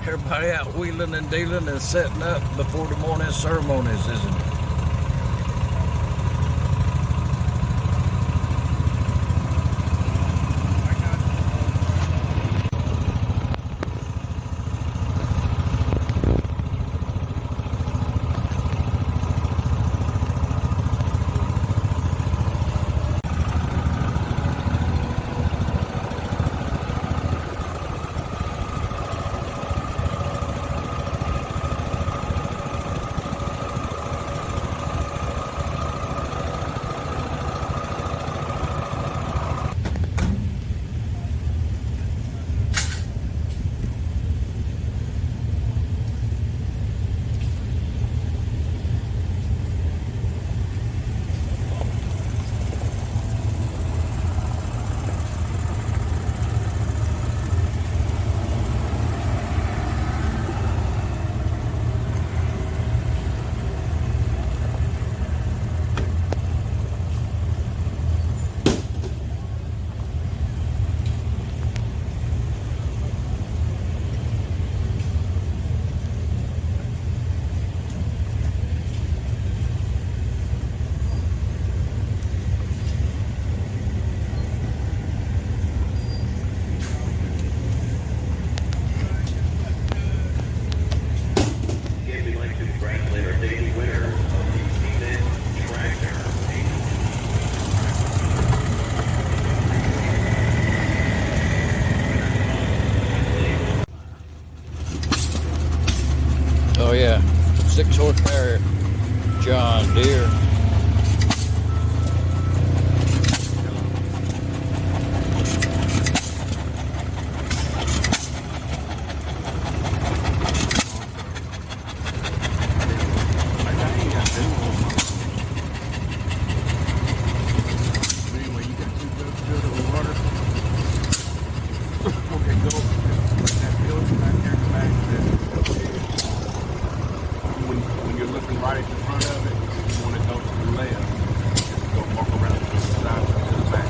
Everybody out wheeling and dealing and setting up before the morning ceremonies, isn't it? Oh yeah, 6 horsepower John Deere. Right at the front of it, you want to go to the left, just go walk around to the side to the back.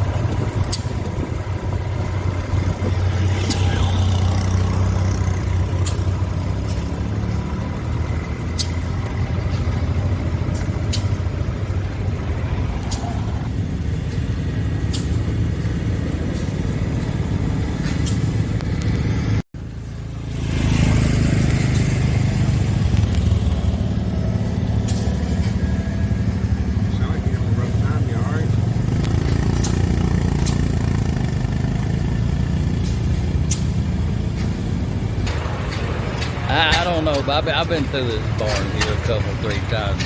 I don't know, but I've been through this barn here a couple, 3 times.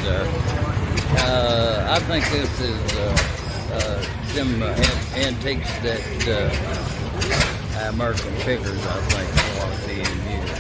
I think this is them antiques that American pickers, I think, want to see in here.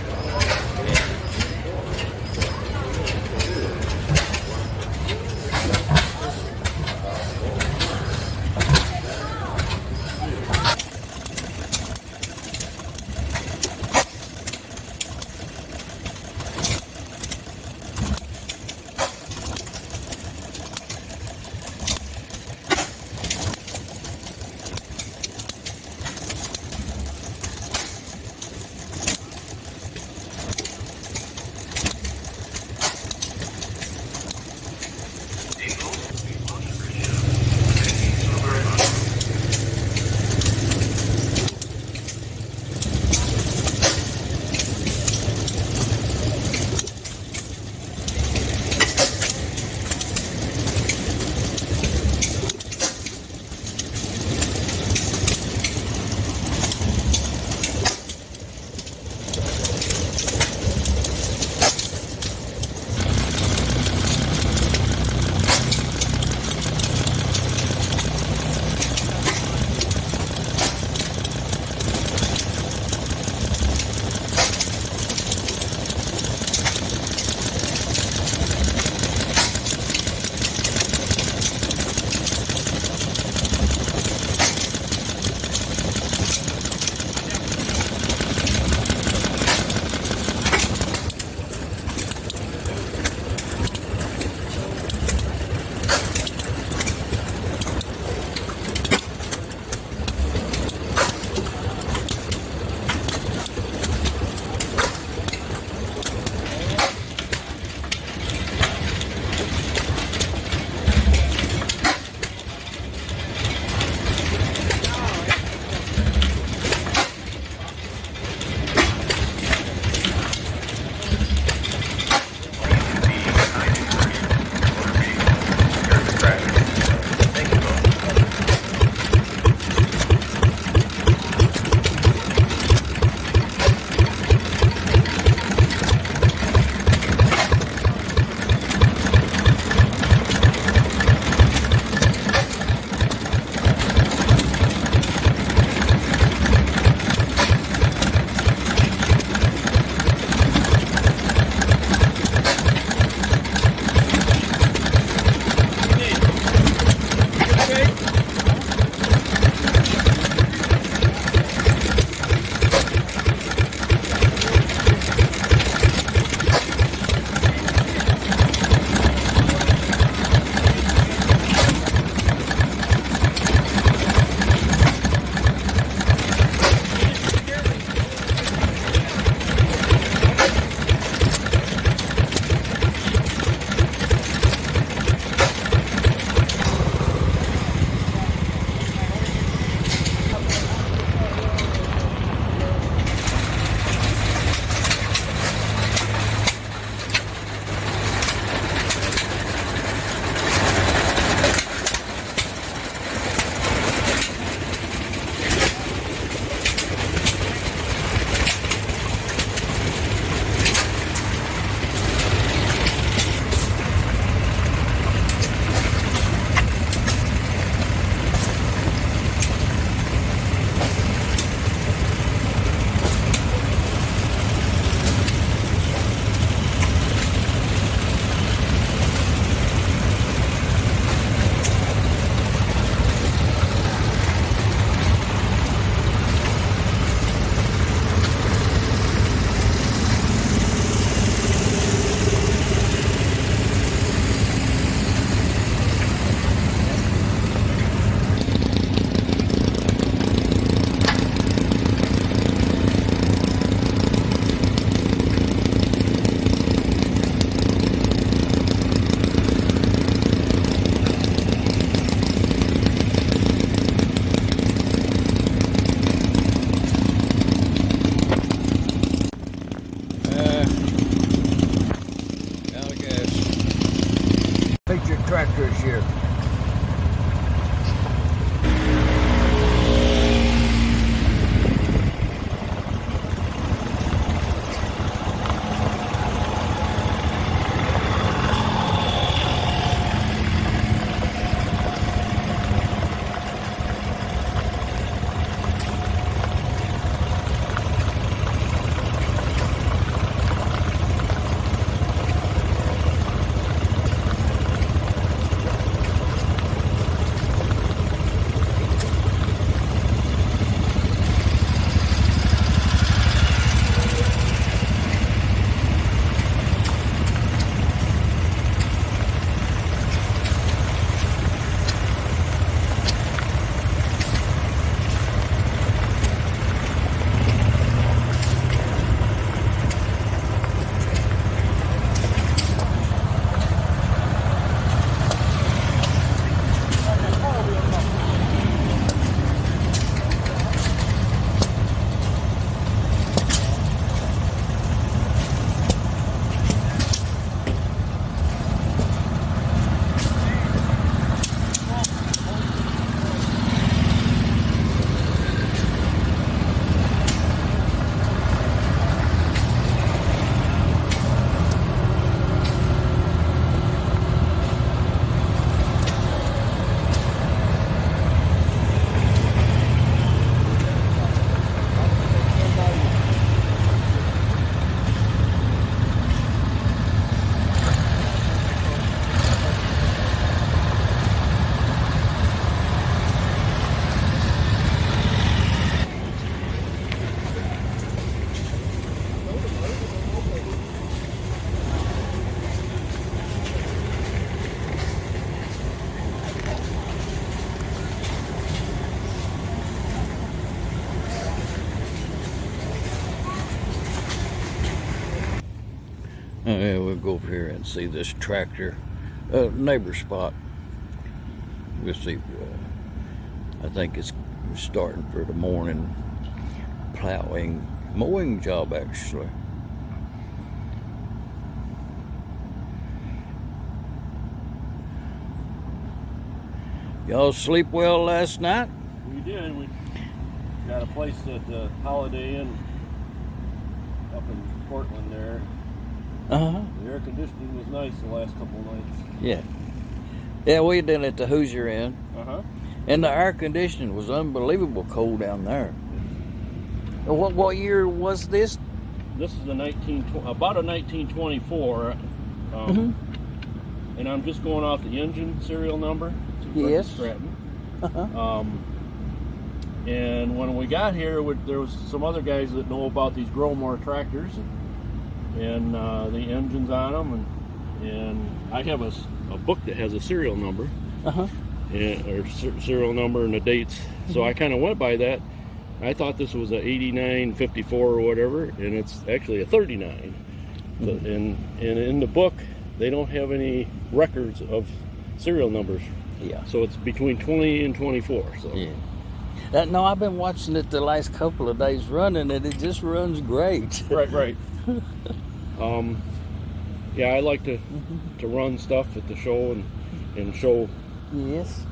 We'll go over here and see this tractor, neighbor spot. We'll see. I think it's starting for the morning mowing job actually. Y'all sleep well last night? We did. We got a place at the Holiday Inn up in Portland there. Uh-huh. The air conditioning was nice the last couple of nights. Yeah. Yeah, we did at the Hoosier Inn. Uh-huh. And the air conditioning was unbelievable cold down there. What year was this? This is about a 1924. And I'm just going off the engine serial number. Yes. Stratton. Uh-huh. And when we got here, there was some other guys that know about these Growmore tractors and the engines on them, and I have a book that has a serial number, or serial number and the dates. So I kind of went by that. I thought this was a 8954 or whatever, and it's actually a 39. So, and in the book, they don't have any records of serial numbers. Yeah. So it's between 20 and 24. So. Yeah. No, I've been watching it the last couple of days running, and it just runs great. Right. Yeah, I like to run stuff at the show and show Yes.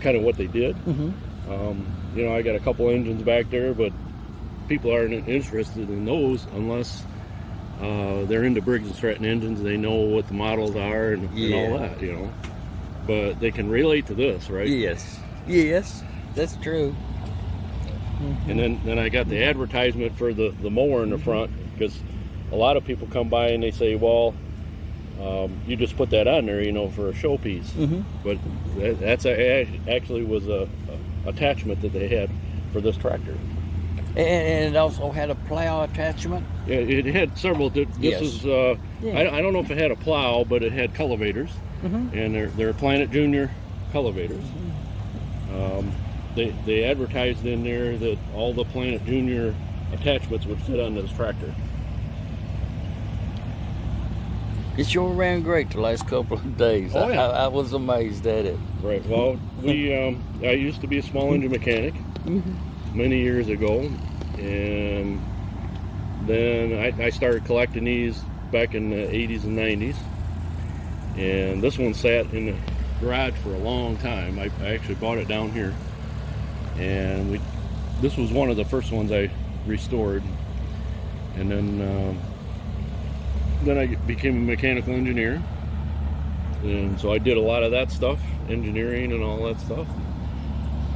kind of what they did. You know, I got a couple engines back there, but people aren't interested in those unless they're into Briggs & Stratton engines. They know what the models are and all that, you know. But they can relate to this, right? Yes, that's true. And then I got the advertisement for the mower in the front, because a lot of people come by and they say, well, you just put that on there, you know, for a showpiece. But that's actually was a attachment that they had for this tractor. And it also had a plow attachment? Yeah, it had several. This is, I don't know if it had a plow, but it had cultivators. And they're Planet Junior cultivators. They advertised in there that all the Planet Junior attachments would fit on this tractor. It sure ran great the last couple of days. Oh, yeah. I was amazed at it. Right. Well, I used to be a small engine mechanic many years ago, and then I started collecting these back in the 80s and 90s. And this one sat in the garage for a long time. I actually bought it down here, and this was one of the first ones I restored. And then I became a mechanical engineer, and so I did a lot of that stuff, engineering and all that stuff.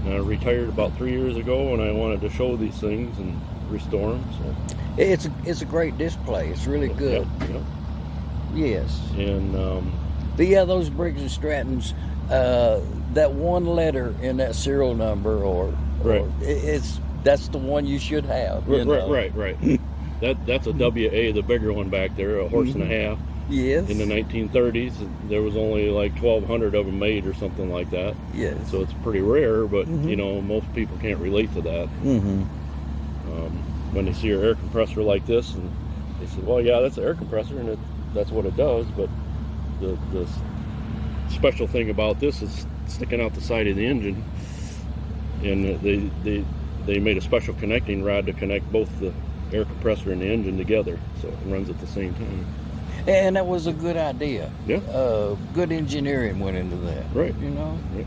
And I retired about 3 years ago, and I wanted to show these things and restore them. So it's a great display. It's really good. Yep. Yes. And but yeah, those Briggs and Strattons, that one letter in that serial number, or that's the one you should have. You know? Right. That's a WA, the bigger one back there, a horse and a half. Yes. In the 1930s, there was only like 1,200 of them made or something like that. Yes. So it's pretty rare, but you know, most people can't relate to that. When they see an air compressor like this, and they say, well, yeah, that's an air compressor, and that's what it does, but the special thing about this is sticking out the side of the engine, and they made a special connecting rod to connect both the air compressor and the engine together, so it runs at the same time. And that was a good idea. Yeah. Good engineering went into that. Right. You know? Right.